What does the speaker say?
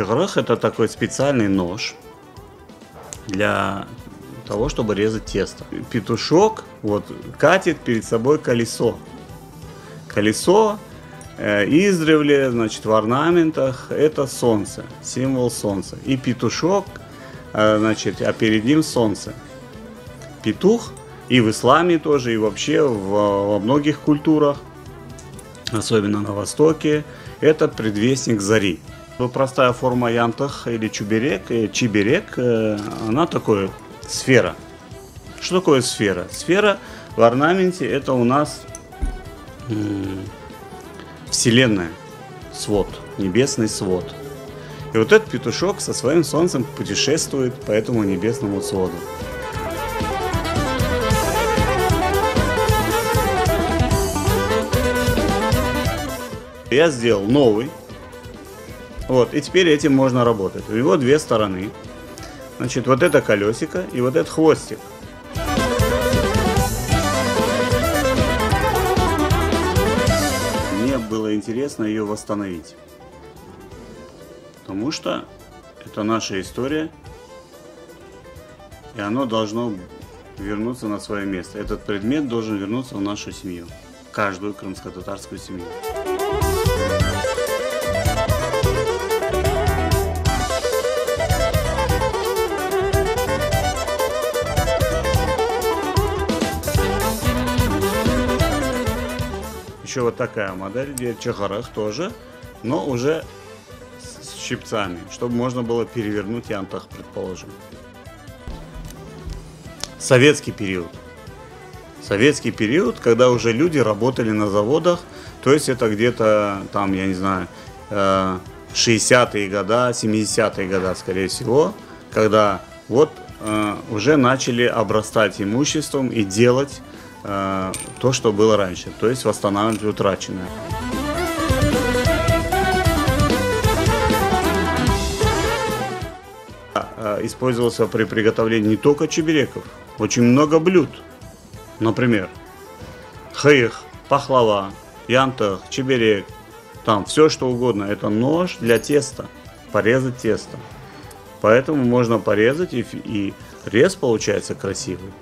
Чыгырых — это такой специальный нож для того, чтобы резать тесто. Петушок вот катит перед собой колесо. Колесо издревле, значит, в орнаментах это солнце, символ солнца. И петушок, значит, а перед ним солнце. Петух и в исламе тоже, и вообще во многих культурах, особенно на Востоке, это предвестник зари. Простая форма янтах или чиберек, она такое сфера. Что такое сфера? Сфера в орнаменте это у нас Вселенная, свод, небесный свод. И вот этот петушок со своим солнцем путешествует по этому небесному своду. Я сделал новый. Вот, и теперь этим можно работать. У него две стороны. Значит, вот это колесико и вот этот хвостик. Мне было интересно ее восстановить. Потому что это наша история. И оно должно вернуться на свое место. Этот предмет должен вернуться в нашу семью. Каждую крымско-татарскую семью. Еще вот такая модель, где чыгырых тоже, но уже с щипцами, чтобы можно было перевернуть янтах, предположим. Советский период. Советский период, когда уже люди работали на заводах, то есть это где-то там, я не знаю, 60-е года, 70-е года, скорее всего, когда вот уже начали обрастать имуществом и делать то, что было раньше, то есть восстанавливать утраченное. Использовался при приготовлении не только чебереков, очень много блюд. Например, хых, пахлава, янтах, чеберек, там все что угодно. Это нож для теста, порезать тесто. Поэтому можно порезать и рез получается красивый.